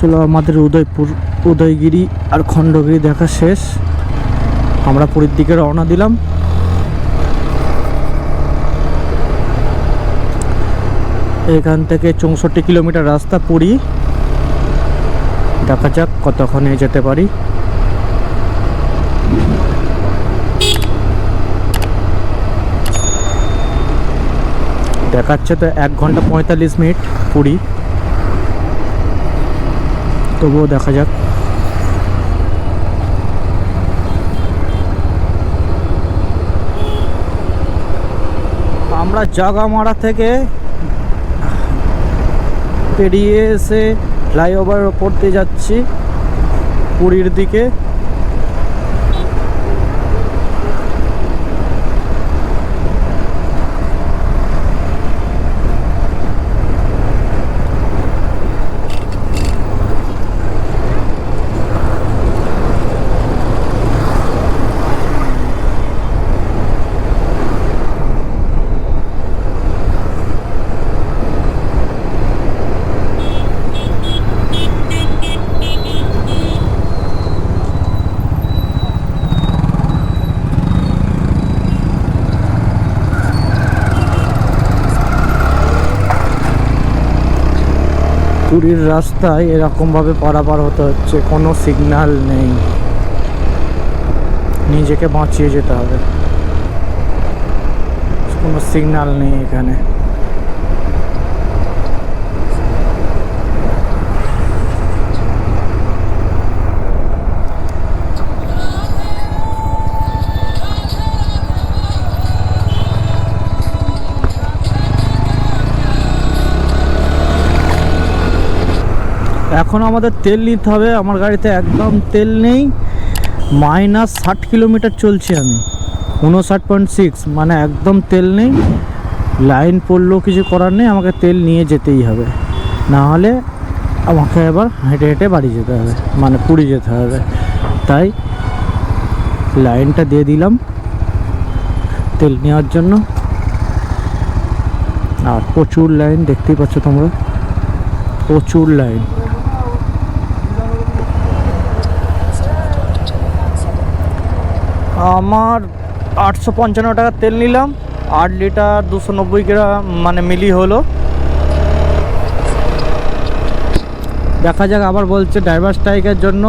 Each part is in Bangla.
চলো, আমাদের উদয়গিরি আর খণ্ডগিরি দেখা শেষ। আমরা পুরীর দিকে রওনা দিলাম। এখান থেকে 64 কিলোমিটার রাস্তা পুরী। দেখা যাক কতক্ষণে যেতে পারি। দেখাচ্ছে তো 1 ঘন্টা 45 মিনিট পুরী, তবুও দেখা যাক। আমরা জাগামারা থেকে পেরিয়ে এসে ফ্লাইওভারের ওপর দিয়ে যাচ্ছি পুরীর দিকে। পুরীর রাস্তায় এরকমভাবে পারাপার হতে হচ্ছে, কোনো সিগন্যাল নেই, নিজেকে বাঁচিয়ে যেতে হবে। কোনো সিগন্যাল নেই এখানে। এখন আমাদের তেল নিতে হবে। আমার গাড়িতে একদম তেল নেই। -60 কিলোমিটার চলছি আমি, 59.6, মানে একদম তেল নেই। লাইন পড়লেও কিছু করার নেই, আমাকে তেল নিয়ে যেতেই হবে, না হলে আমাকে এবার হেঁটে হেঁটে বাড়ি যেতে হবে, মানে পুরী যেতে হবে। তাই লাইনটা দিয়ে দিলাম তেল নেওয়ার জন্য। আর প্রচুর লাইন, দেখতেই পাচ্ছ তোমরা, প্রচুর লাইন। আমার 855 টাকা তেল নিলাম, 8 লিটার 290 গ্রাম মানে মিলি হলো। দেখা যাক, আবার বলছে ড্রাইভার স্ট্রাইকের জন্য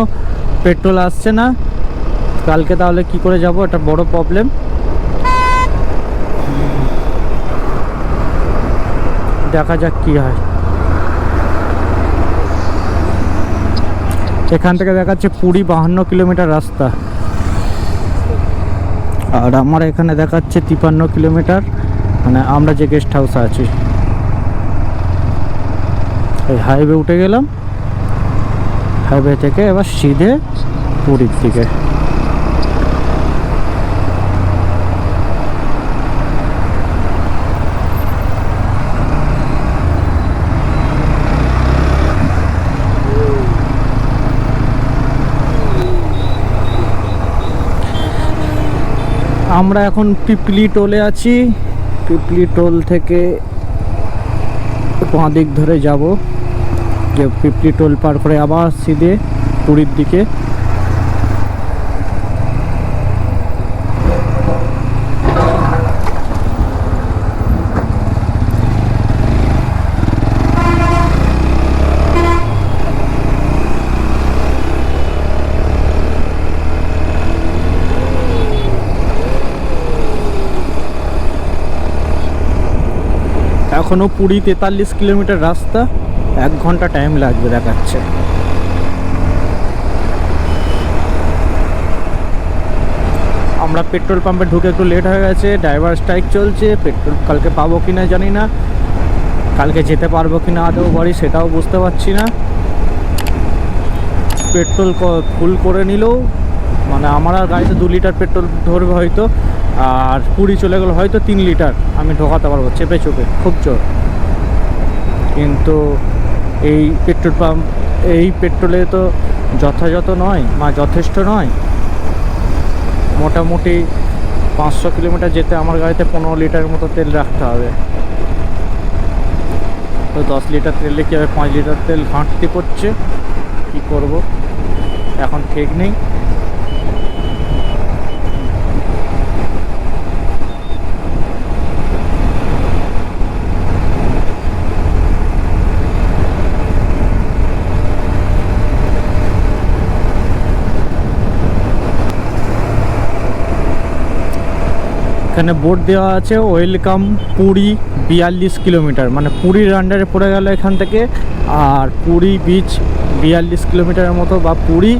পেট্রোল আসছে না। কালকে তাহলে কি করে যাব, এটা বড় প্রবলেম। দেখা যাক কি হয়। এখান থেকে দেখাচ্ছে পুরী 52 কিলোমিটার রাস্তা, আর আমার এখানে দেখাচ্ছে 53 কিলোমিটার, মানে আমরা যে গেস্ট হাউসে আছি। এই হাইওয়ে উঠে গেলাম, হাইওয়ে থেকে এবার সিধে পুরীর দিকে। আমরা এখন পিপলি টোলে আছি। পিপলি টোল থেকে বাঁ দিক ধরে যাব, যে পিপলি টোল পার করে আবার সিধে পুরীর দিকে। এখনও পুরী 43 কিলোমিটার রাস্তা, 1 ঘন্টা টাইম লাগবে দেখাচ্ছে। আমরা পেট্রোল পাম্পে ঢুকে একটু লেট হয়ে গেছে, ড্রাইভার স্ট্রাইক চলছে। পেট্রোল কালকে পাবো কিনা জানি না, কালকে যেতে পারবো কিনা আদৌ বাড়ি সেটাও বুঝতে পারছি না। পেট্রোল ফুল করে নিলেও মানে আমার আর গাড়িতে 2 লিটার পেট্রোল ধরবে হয়তো, আর পুরী চলে গেল হয়তো 3 লিটার আমি ঢোকাতে পারবো চেপে চুপে, খুব জোর। কিন্তু এই পেট্রোল পাম্প, এই পেট্রোলে তো যথাযথ নয় বা যথেষ্ট নয়। মোটামুটি 500 কিলোমিটার যেতে আমার গাড়িতে 15 লিটারের মতো তেল রাখতে হবে। তো 10 লিটার তেলে কি হবে, 5 লিটার তেল ঘাঁটতি পড়ছে। কি করব এখন ঠিক নেই। এখানে বোর্ড দেওয়া আছে ওয়েলকাম পুরী 42 কিলোমিটার, মানে পুরীর আন্ডারে পড়ে গেল এখান থেকে। আর পুরী বিচ 42 কিলোমিটারের মতো, বা পুরী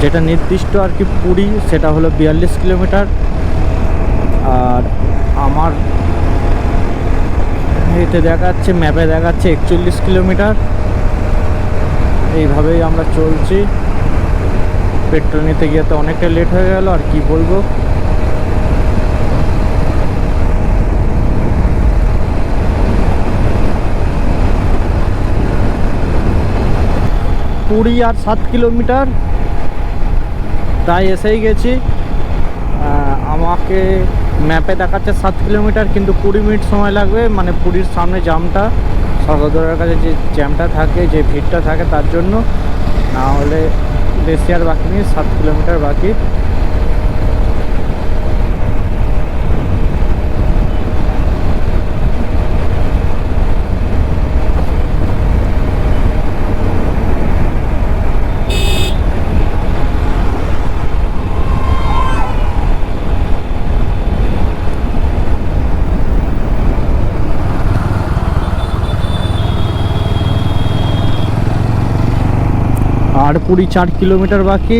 যেটা নির্দিষ্ট আর কি পুরী সেটা হলো 42 কিলোমিটার। আর আমার এতে দেখাচ্ছে, ম্যাপে দেখাচ্ছে 41 কিলোমিটার। এইভাবেই আমরা চলছি। পেট্রোল নিতে গিয়ে তো অনেকটা লেট হয়ে গেল, আর কি বলবো। পুরী আর 7 কিলোমিটার, প্রায় এসেই গেছি। আমাকে ম্যাপে দেখাচ্ছে 7 কিলোমিটার, কিন্তু 20 মিনিট সময় লাগবে। মানে পুরীর সামনে জ্যামটা, স্বর্গদ্বারের কাছে যে জ্যামটা থাকে, যে ভিড়টা থাকে তার জন্য। না হলে বেশি আর বাকি নেই, 7 কিলোমিটার বাকি। আর পুরী 4 কিলোমিটার বাকি,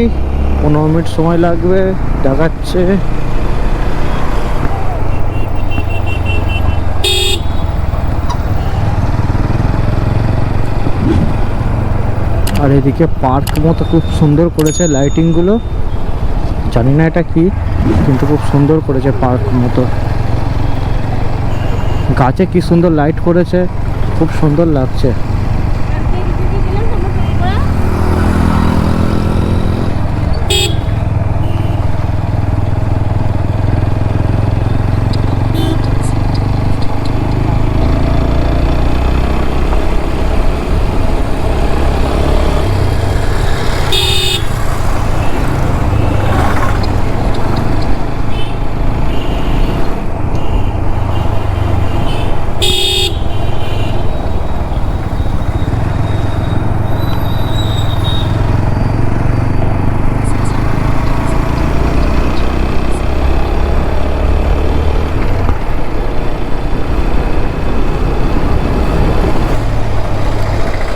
15 মিনিট সময় লাগবে দেখাচ্ছে। আর এদিকে পার্ক মতো খুব সুন্দর করেছে লাইটিংগুলো, জানি না এটা কি, কিন্তু খুব সুন্দর করেছে পার্ক মতো। গাছে কি সুন্দর লাইট করেছে, খুব সুন্দর লাগছে।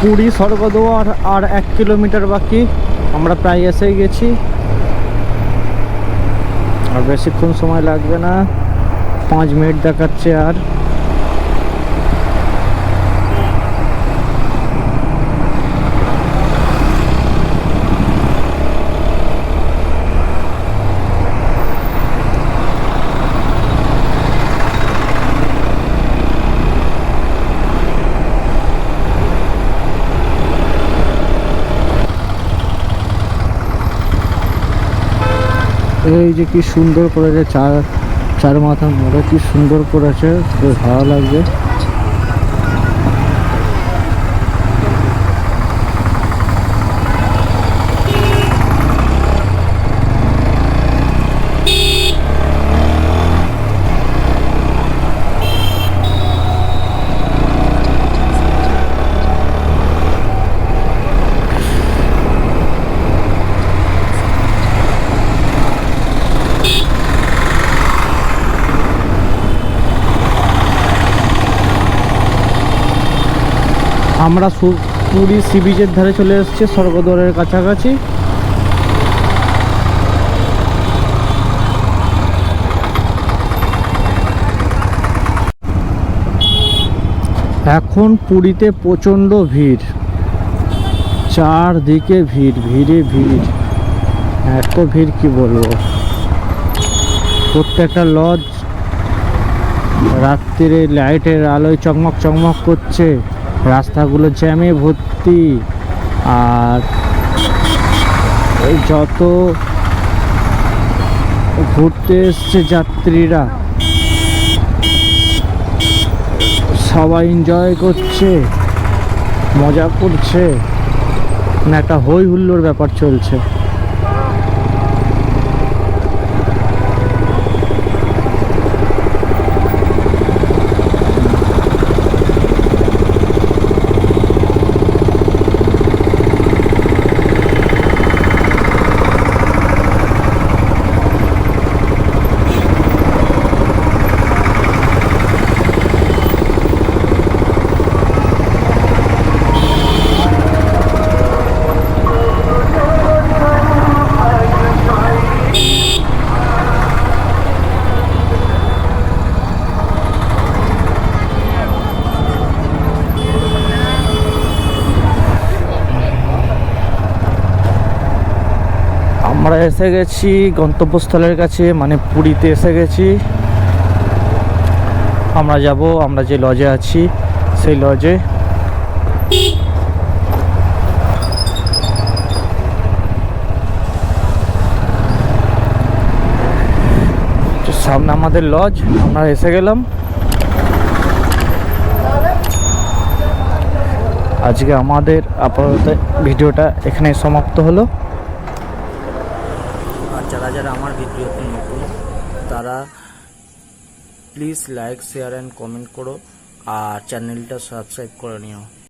পুরী স্বর্গদ্বার আর 1 কিলোমিটার বাকি, আমরা প্রায় এসেই গেছি। আর বেশিক্ষণ সময় লাগবে না, 5 মিনিট দেখাচ্ছে। আর এই যে কি সুন্দর করেছে, চার মাথা মোড়ে কি সুন্দর করেছে, বেশ ভালো লাগছে। আমরা পুরী সি বিচের ধারে চলে এসেছি, স্বর্গদ্বারের কাছাকাছি। এখন পুরীতে প্রচণ্ড ভিড়, চারদিকে ভিড়, ভিড়ে ভিড়, এত ভিড় কি বলবো। প্রত্যেকটা লজ রাত্রিরে লাইটের আলোয় চকমক চকমক করছে, রাস্তাগুলো জ্যামে ভর্তি। আর যত ঘুরতে এসছে যাত্রীরা সবাই এনজয় করছে, মজা করছে। না একটা হই হুল্লোড় ব্যাপার চলছে। আমরা এসে গেছি গন্তব্যস্থলের কাছে, মানে পুরীতে এসে গেছি। আমরা যে লজে আছি সেই লজে। সামনে আমাদের লজ, আমরা এসে গেলাম। আজকে আমাদের আপাতত ভিডিওটা এখানে সমাপ্ত হলো। আর যারা যারা আমার ভিডিওতে নতুন তারা please like share and comment করো আর চ্যানেলটা সাবস্ক্রাইব করে নিও।